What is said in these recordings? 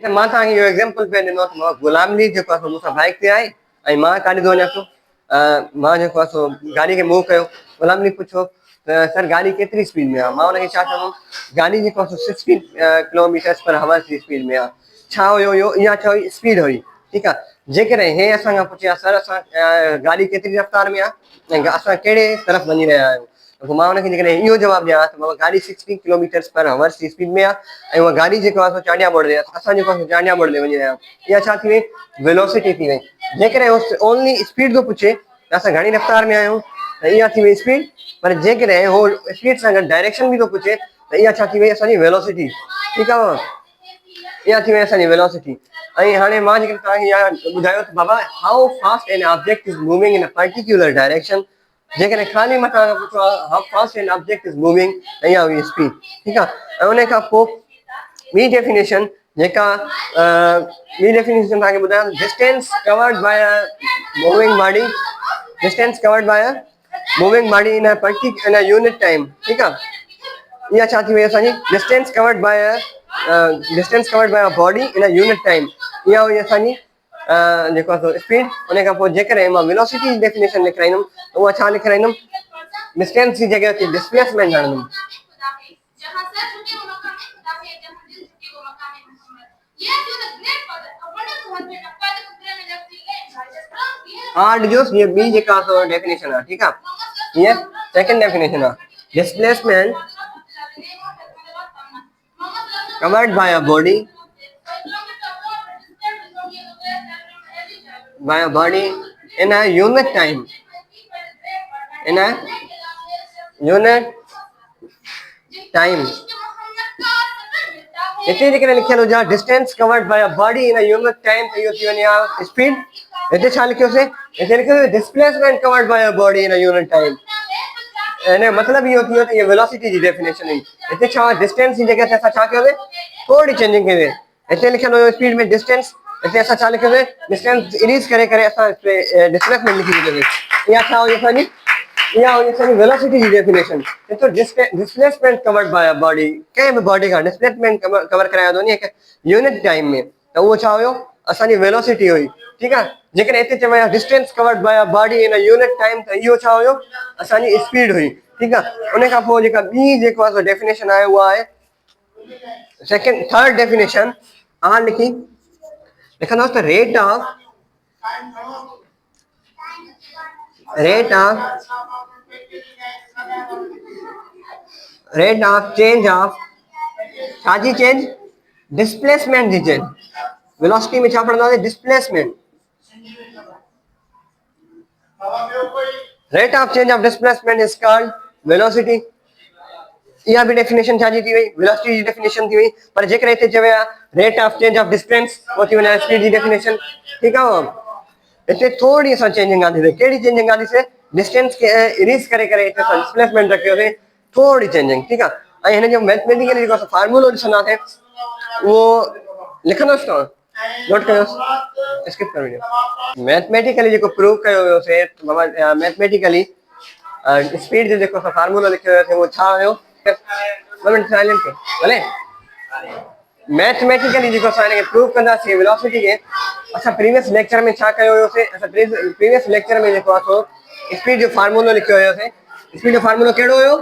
मां तव्हांखे इहो एग्जाम्पल पे ॾिनो त गुलामी जेको आहे मूंसां बाइक ते आहे ऐं मां काॾे थो वञा थो मां जेको आहे सो गाॾी खे मूव कयो गुलामी पुछो त सर गाॾी केतिरी स्पीड में आहे मां हुनखे छा चवंदुमि गाॾी जेको आहे सो 60 किलोमीटर्स पर आवर जी स्पीड में आहे छा हुयो इहो इहा छा हुई स्पीड हुई ठीकु आहे जेकॾहिं हे असांखां पुछिया सर असां गाॾी केतिरी रफ़्तार में आहे ऐं असां कहिड़े तरफ़ वञी रहिया आहियूं त मां हुनखे जेकॾहिं इहो जवाबु ॾियां त बाबा गाॾी 60 किलोमीटर्स पर आवर जी स्पीड में आहे ऐं उहा गाॾी जेको आहे सो चांडिया बोर्ड ते असां जेको आहे चांडिया बोर्ड ते वञी रहिया आहियूं इहा छा थी वई वेलोसिटी थी वई जेकॾहिं ओनली स्पीड थो पुछे त असां घणी रफ़्तार में आहियूं त इहा थी वई स्पीड पर जेकॾहिं उहो स्पीड सां गॾु डायरेक्शन बि थो पुछे त इहा छा थी वई असांजी वेलोसिटी ठीकु आहे इहा थी वई असांजी वेलोसिटी ऐं हाणे मां जेकॾहिं तव्हांखे इहा ॿुधायो त बाबा how fast an object is moving in a particular direction जेकॾहिं ख़ाली मां तव्हांखां पुछो आहे how fast an object is moving त इहा हुई स्पीड ठीकु आहे ऐं उन खां पोइ ॿी डेफिनेशन जेका ॿी डेफिनेशन तव्हांखे ॿुधायां distance covered by a moving body distance covered by a moving body in a unit time ठीकु आहे इहा छा थी वई असांजी distance covered by a body in a unit time इहा हुई असांजी जेको आहे स्पीड उन खां पोइ जेकॾहिं मां वेलोसिटी जी डेफिनेशन लिखाईंदुमि त उहा छा लिखाईंदुमि डिस्टेंस जी जॻह ते डिस्प्लेसमेंट हणंदुमि हाँ ॾिजोसि हीअ ॿी जेका डेफिनेशन आहे ठीकु आहे हीअ सेकंड डेफिनेशन आहे displacement covered by a body in a unit time in a unit time इतने जेकॾहिं लिखियल हुजे distance covered by a body in a unit time त इहो थी वञे हा स्पीड हिते छा लिखियोसीं हिते लिखियो displacement covered by a body in a unit time in जो मतिलबु इहो थी वियो त इहा वेलोसिटी जी डेफिनेशन हुई हिते छा डिस्टेंस जी जॻह ते असां छा कयोसीं थोरी चेंजिंग कई हिते लिखियल हुयो स्पीड में डिस्टेंस हिते असां छा लिखियोसीं डिस्टेंस इरीज़ करे असां डिस्प्लेसमेंट लिखी छॾियोसीं इहा छा हुई असांजी इहा हुई असांजी वेलोसिटी जी डेफिनेशन हिते displacement covered by a body कंहिं बि बॉडी खां डिस्प्लेसमेंट कवर करायो थो नी हिकु यूनिट टाइम में त उहो छा हुयो असांजी वेलोसिटी हुई ठीकु आहे जेकॾहिं हिते चवां distance covered by a body in a unit time त इहो छा हुयो असांजी स्पीड हुई ठीकु आहे उन खां पोइ जेका ॿी जेको आहे डेफिनेशन आहे उहा आहे सेकंड थर्ड डेफिनेशन हां लिखी लिखंदुसि त रेट ऑफ चेंज ऑफ छाजी चेंज डिस्प्लेसमेंट जी चेंज वेलोसिटी में छा पढ़ंदासीं displacement rate of change of displacement is called velocity इहा बि डेफिनेशन छाजी थी वई वेलोसिटी जी डेफिनेशन थी वई पर जेकॾहिं हिते चयो आहे rate of change of distance उहो थी वञे स्पीड जी डेफिनेशन ठीकु आहे हिते थोरी असां चेंजिंग आंदीसीं कहिड़ी चेंजिंग आंदीसीं डिस्टेंस खे इरीज़ करे हिते असां डिस्प्लेसमेंट रखियोसीं थोरी चेंजिंग ठीकु आहे ऐं हिन जो मैथमेटिकली जेको असां फार्मूलो ॾिसंदासीं उहो लिखंदुसि तव्हां नोट कयोसि स्किप करे वञो मैथमेटिकली जेको प्रूव कयो वियोसीं बाबा मैथमेटिकली स्पीड जो जेको असां फार्मूलो लिखियो हुयोसीं उहो छा हुयो ॿ मिंट साइलेंट कयो भले मैथमेटिकली जेको असां हिनखे प्रूव कंदासीं वेलोसिटी खे असां प्रीवियस लेक्चर में छा कयो हुयोसीं असां प्रीवियस लेक्चर में जेको आहे सो स्पीड जो फार्मूलो लिखियो हुयोसीं स्पीड जो फार्मूलो कहिड़ो हुयो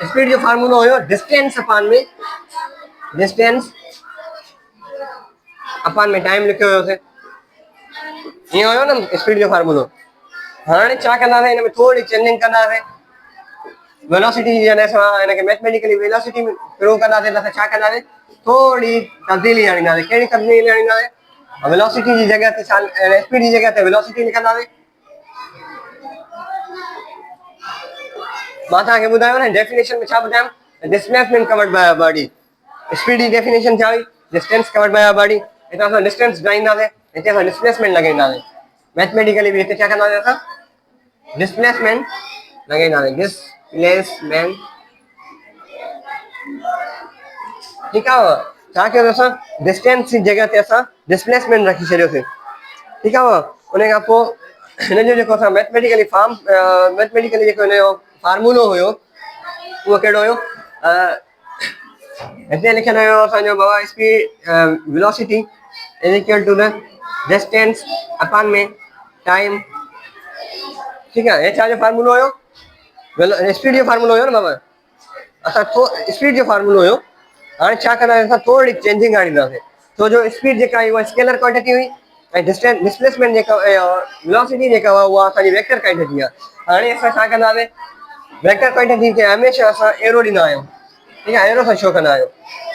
स्पीड जो फार्मूलो हुयो डिस्टेंस अपान में टाइम लिखियो हुयोसीं ईअं हुयो न स्पीड जो फार्मूलो हाणे छा कंदासीं हिन में थोरी चेंजिंग कंदासीं वेलोसिटी जी जॾहिं असां हिनखे मैथमेटिकली वेलोसिटी में प्रूव कंदासीं त असां छा कंदासीं थोरी तब्दीली आणींदासीं कहिड़ी तब्दीली आणींदासीं वेलोसिटी जी जॻह ते स्पीड जी जॻह ते वेलोसिटी लिखंदासीं मां तव्हांखे ॿुधायो न डेफिनेशन में छा ॿुधायमि displacement covered by a body speed जी डेफिनेशन छा हुई distance covered by a body हिते असां डिस्टेंस ॿुधाईंदासीं हिते असां डिस्प्लेसमेंट लॻाईंदासीं मैथमेटिकली बि हिते छा कंदासीं असां डिस्प्लेसमेंट लॻाईंदासीं डिस्प्लेसमेंट ठीकु आहे छा कयोसीं असां डिस्टेंस जी जॻह ते असां डिस्प्लेसमेंट रखी छॾियोसीं ठीकु आहे उन खां पोइ हिन जो जेको असां मैथमेटिकली जेको हिन जो फार्मूलो हुयो उहो कहिड़ो हुयो हिते लिखियल हुयो असांजो बाबा speed velocity is equal to the distance upon में टाइम। ठीक है, ये छा जो फार्मूलो हुयो स्पीड जो फार्मूलो हुयो न बाबा, असां स्पीड जो फार्मूलो हुयो। हाणे छा कंदासीं असां थोरी चेंजिंग आणींदासीं, छो जो स्पीड जेका आई उहा स्केलर क्वांटिटी हुई ऐं डिस्टेंस डिस्प्लेसमेंट जेका वेलोसिटी जेका हुआ उहा असांजी वेक्टर क्वांटिटी आहे। हाणे असां छा कंदासीं, वेक्टर क्वांटिटी खे हमेशह असां एरो ॾींदा आहियूं। ठीक है, एरो सां शो कंदा आहियूं।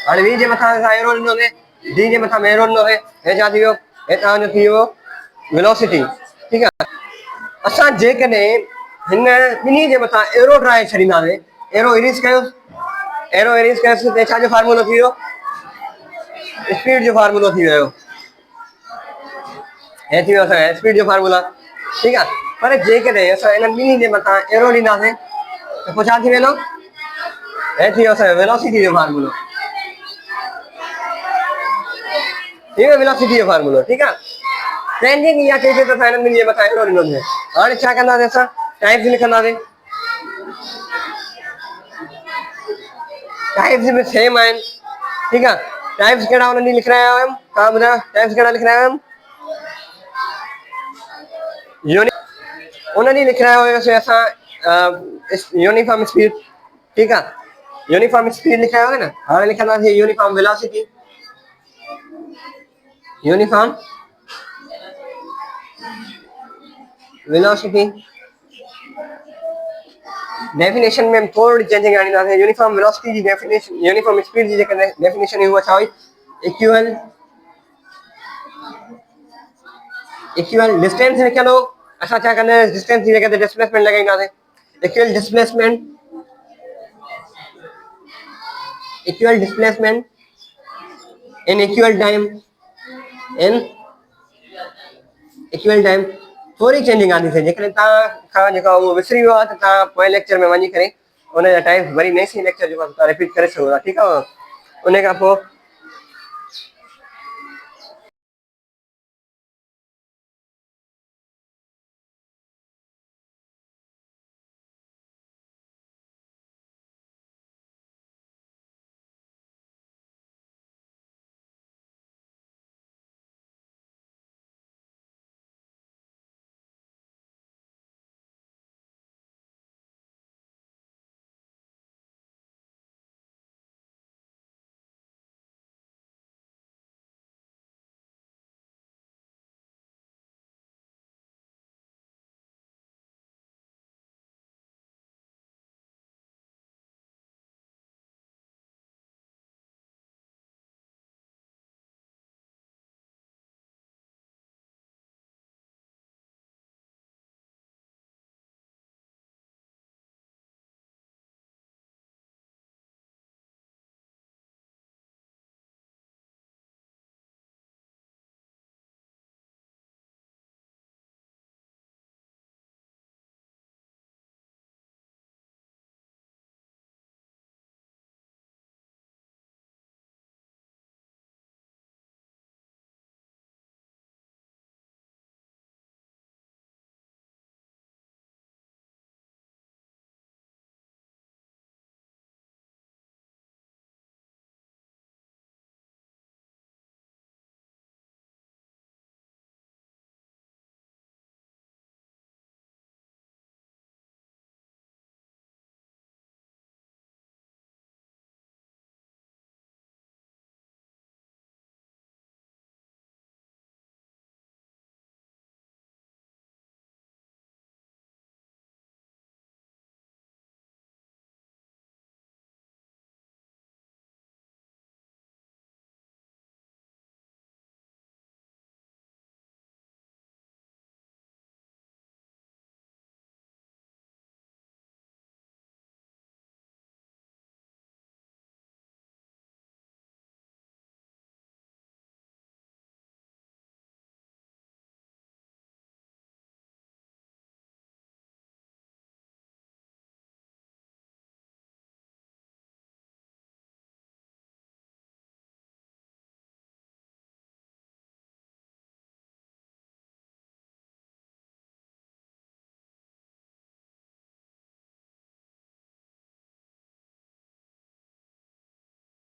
हाणे वी जे मथां असां एरो ॾिनोसीं, डी जे मथां एरो ॾिनोसीं, हे छा थी वियो, हे तव्हांजो थी वियो वेलोसिटी। ठीक आहे, असां जेकॾहिं हिन ॿिन्ही जे मथां एरो ड्राए छॾींदासीं, एरो इरेज़ कयोसि, एरो इरेज़ कयोसि त छा जो फार्मूलो थी वियो, स्पीड जो फार्मूलो थी वियो। हे थी वियो असांजो स्पीड जो फार्मूला। ठीक आहे, पर जेकॾहिं असां हिननि ॿिन्ही जे मथां एरो ॾींदासीं त पोइ छा थी वेंदो, हे थी वियो असांजो वेलोसिटी जो फार्मूलो। थी वियो वेलोसिटी जो फार्मूलो। ठीक आहे, चेंजिंग इहा कई त असां हिननि ॿिन्ही जे मथां एरो ॾिनोसीं। हाणे छा कंदासीं असां, टाइप्स लिखंदासीं। टाइप्स बि सेम आहिनि। ठीक आहे, टाइप्स कहिड़ा हुन ॾींहुं लिखाया हुयमि, तव्हां ॿुधायो टाइप्स कहिड़ा लिखाया हुयमि। उन ॾींहुं लिखाया हुयोसीं असां यूनिफॉर्म स्पीड। ठीक आहे, यूनिफॉर्म स्पीड लिखाया हुआ न। हाणे लिखंदासीं uniform velocity. Uniform velocity definition में थोड़ी चेंजिंग आणींदासीं। यूनिफॉर्म वेलोसिटी जी डेफिनेशन, यूनिफॉर्म स्पीड जी जेका डेफिनेशन हुई उहा छा हुई, इक्वल डिस्टेंस लिखियल हो। असां छा कंदासीं, डिस्टेंस जी जगह ते डिस्प्लेसमेंट लॻाईंदासीं। Equal displacement in equal time, in equal time. थोरी चेंजिंग आंदीसीं, जेकॾहिं तव्हां खां जेका उहो विसरी वियो आहे त तव्हां पोइ लेक्चर में वञी करे उन जा टाइप्स वरी नेक्स्ट लेक्चर जेको तव्हां रिपीट करे सघो था। ठीकु आहे, उन खां पोइ